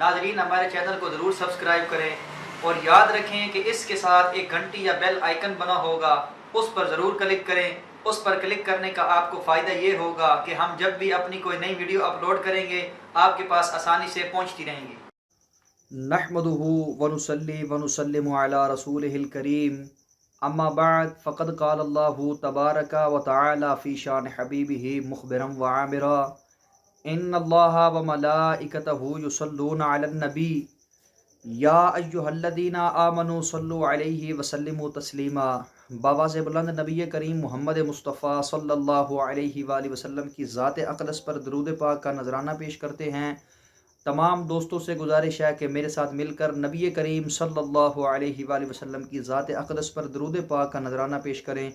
नाजरीन हमारे चैनल को ज़रूर सब्सक्राइब करें और याद रखें कि इसके साथ एक घंटी या बेल आइकन बना होगा, उस पर ज़रूर क्लिक करें। उस पर क्लिक करने का आपको फ़ायदा ये होगा कि हम जब भी अपनी कोई नई वीडियो अपलोड करेंगे आपके पास आसानी से पहुंचती रहेंगी। नहमदुहु व नुसल्ली व नुसल्लिमु अला रसूलिहिल करीम, अम्मा बाद फ़क़द क़ाल अल्लाहु तबारका व तआला फ़ी शान हबीबिही मुख़बिरन व आमिरा, इन्नल्लाहा व मलाइकतहु युसल्लूना अलन नबी, या अय्युहल्लज़ीना आमनू सल्लु अलैहि व सल्लिमू तस्लीमा। बावाज़ बुलंद नबी करीम मोहम्मद मुस्तफ़ा सल्लल्लाहु अलैहि वसल्लम की ज़ात अक़दस पर दरूद पाक का नजराना पेश करते हैं। तमाम दोस्तों से गुजारिश है कि मेरे साथ मिलकर नबी करीम सल्लल्लाहु अलैहि वसल्लम की ज़ात अक़दस पर दरूद पाक का नजराना पेश करें।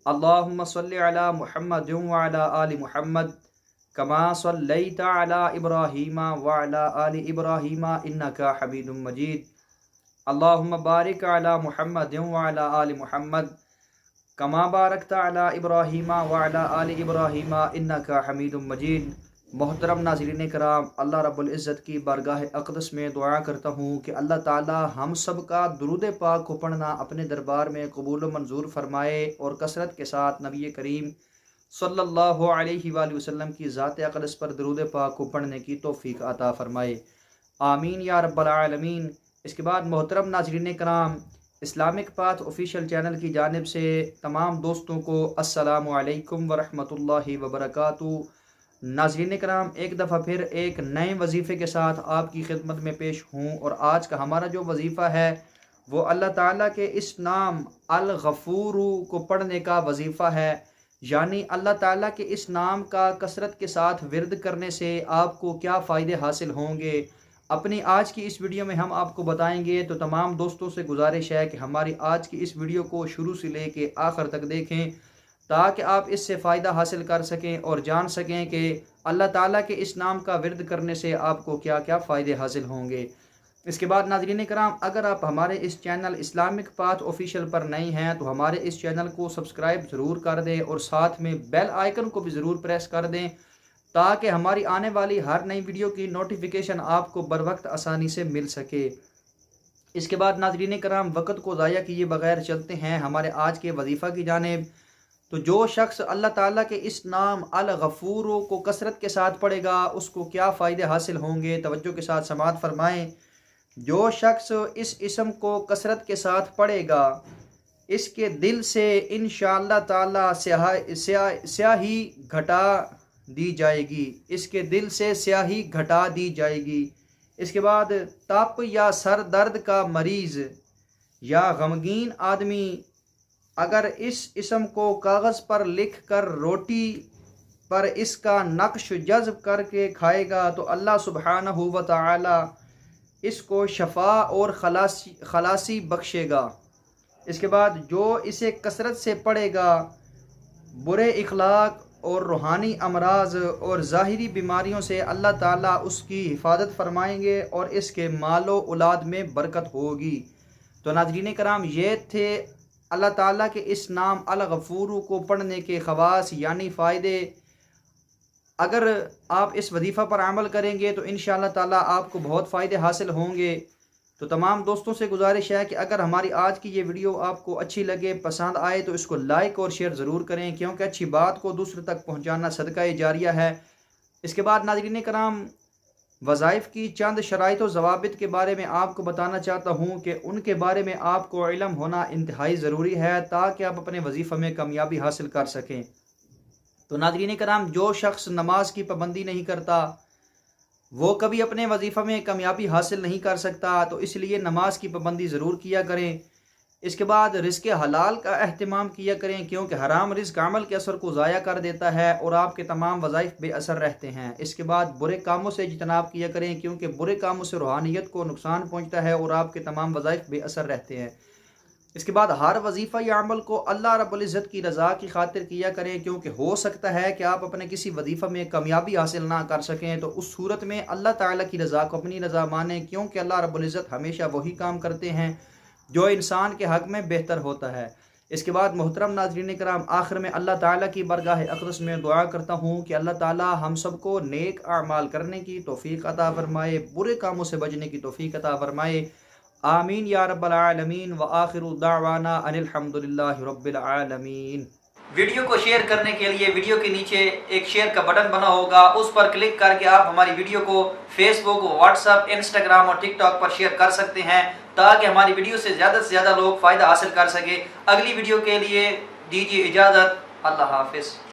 अल्लाहुम्मा सल्लि अला मुहम्मद व अला आलि मुहम्मद कमा सल्लैता अला इब्राहीमा व अला आलि इब्राहीमा इन्नका हमीदुम मजीद। अल्लाहुम्मा बारिक अला मुहम्मद व अला आलि मुहम्मद कमा बारकता अला इब्राहीमा व अला आलि इब्राहीमा इन्नका हमीदुम मजीद। मोहतरम नाज़रीन कराम, अल्लाह रब्बुल इज़्ज़त की बारगाह अक़दस में दुआ करता हूँ कि अल्लाह ताला हम सब का दुरूद पाक को पढ़ना अपने दरबार में कबूल मंजूर फरमाए और कसरत के साथ नबी करीम सल्लल्लाहु अलैहि वसल्लम की ज़ात अक़दस पर दुरूद पाक को पढ़ने की तौफ़ीक अता फरमाए, आमीन या रब्बल आलमीन। इसके बाद मोहतरम नाज़रीन कराम, इस्लामिक पाथ ऑफिशियल चैनल की जानिब से तमाम दोस्तों को अस्सलामु अलैकुम व रहमतुल्लाहि व बरकातुहू। नाज़रीन कराम, एक दफ़ा फिर एक नए वजीफ़े के साथ आपकी खिदमत में पेश हूँ और आज का हमारा जो वजीफ़ा है वो अल्लाह ताला के इस नाम अल गफ़ूर को पढ़ने का वजीफ़ा है। यानी अल्लाह ताला के इस नाम का कसरत के साथ विर्द करने से आपको क्या फ़ायदे हासिल होंगे, अपनी आज की इस वीडियो में हम आपको बताएंगे। तो तमाम दोस्तों से गुजारिश है कि हमारी आज की इस वीडियो को शुरू से लेके आखिर तक देखें ताकि आप इससे फ़ायदा हासिल कर सकें और जान सकें कि अल्लाह ताला के इस नाम का विर्द करने से आपको क्या क्या फ़ायदे हासिल होंगे। इसके बाद नाज़रीन कराम, अगर आप हमारे इस चैनल इस्लामिक पाथ ऑफिशियल पर नए हैं तो हमारे इस चैनल को सब्सक्राइब ज़रूर कर दें और साथ में बेल आइकन को भी ज़रूर प्रेस कर दें ताकि हमारी आने वाली हर नई वीडियो की नोटिफिकेशन आपको बर वक्त आसानी से मिल सके। इसके बाद नाज़रीन कराम, वक़्त को ज़ाया किए बगैर चलते हैं हमारे आज के वजीफ़ा की जानिब। तो जो शख्स अल्लाह ताला के इस नाम अल गफ़ूर को कसरत के साथ पढ़ेगा उसको क्या फ़ायदे हासिल होंगे, तवज्जो के साथ समाअत फरमाएं। जो शख्स इस इसम को कसरत के साथ पढ़ेगा इसके दिल से इंशाअल्लाह ताला स्याही घटा दी जाएगी, इसके दिल से स्याही घटा दी जाएगी। इसके बाद तप या सर दर्द का मरीज़ या गमगीन आदमी अगर इस इसम को कागज़ पर लिख कर रोटी पर इसका नक्श जज़्ब करके खाएगा तो अल्लाह सुब्हानहू व तआला इसको शफा और खलासी बख्शेगा। इसके बाद जो इसे कसरत से पढ़ेगा बुरे इखलाक और रूहानी अमराज और ज़ाहिरी बीमारियों से अल्लाह ताला उसकी हिफाजत फरमाएंगे और इसके मालो औलाद में बरकत होगी। तो नाज़रीन कराम, ये थे अल्लाह ताला के इस नाम अल गफ़ूर को पढ़ने के ख़वास यानी फ़ायदे। अगर आप इस वजीफ़ा पर अमल करेंगे तो इंशाअल्लाह ताला आपको बहुत फ़ायदे हासिल होंगे। तो तमाम दोस्तों से गुजारिश है कि अगर हमारी आज की ये वीडियो आपको अच्छी लगे, पसंद आए तो इसको लाइक और शेयर ज़रूर करें क्योंकि अच्छी बात को दूसरे तक पहुँचाना सदका जारिया है। इसके बाद नाज़रीन कराम, वज़ाइफ़ की चंद शराइत व ज़वाबित के बारे में आपको बताना चाहता हूँ कि उनके बारे में आपको इल्म होना इंतहाई ज़रूरी है ताकि आप अपने वजीफ़े में कामयाबी हासिल कर सकें। तो नाज़रीन कराम, जो शख्स नमाज की पाबंदी नहीं करता वो कभी अपने वजीफ़े में कामयाबी हासिल नहीं कर सकता, तो इसलिए नमाज की पाबंदी ज़रूर किया करें। इसके बाद रिज़्क़ हलाल का अहतमाम किया करें क्योंकि हराम रिज़्क़ अमल के असर को ज़ाया कर देता है और आपके तमाम वज़ाइफ़ बेअसर रहते हैं। इसके बाद बुरे कामों से इज्तनाब किया करें क्योंकि बुरे कामों से रूहानियत को नुकसान पहुँचता है और आपके तमाम वज़ाइफ़ बेअसर रहते हैं। इसके बाद हर वजीफ़ा या अमल को अल्लाह रब्बुल इज़्ज़त की रज़ा की खातिर किया करें क्योंकि हो सकता है कि आप अपने किसी वजीफ़ा में कामयाबी हासिल ना कर सकें, तो उस सूरत में अल्लाह ताला की रज़ा को अपनी रज़ा मानें क्योंकि अल्लाह रब्बुल इज़्ज़त हमेशा वही काम करते हैं जो इंसान के हक़ में बेहतर होता है। اس کے بعد محترم ناظرین کرام، آخر میں اللہ تعالیٰ کی بارگاہ اقدس میں دعا کرتا ہوں کہ اللہ تعالیٰ ہم سب کو نیک اعمال کرنے کی توفیق عطا فرمائے، برے کاموں سے بچنے کی توفیق عطا فرمائے، آمین یا رب العالمین، وآخر دعوانا ان الحمدللہ رب العالمین۔ ویڈیو کو شیئر کرنے کے لیے ویڈیو کے نیچے ایک شیئر کا بٹن بنا ہوگا، اس پر کلک کر کے آپ ہماری ویڈیو کو فیس بک، واٹس ایپ، انسٹاگرام اور ٹک ٹاک پر شیئر کر سکتے ہیں تاکہ ہماری ویڈیو سے زیادہ لوگ فائدہ حاصل کر سکے۔ اگلی ویڈیو کے لیے دیجیے اجازت، اللہ حافظ۔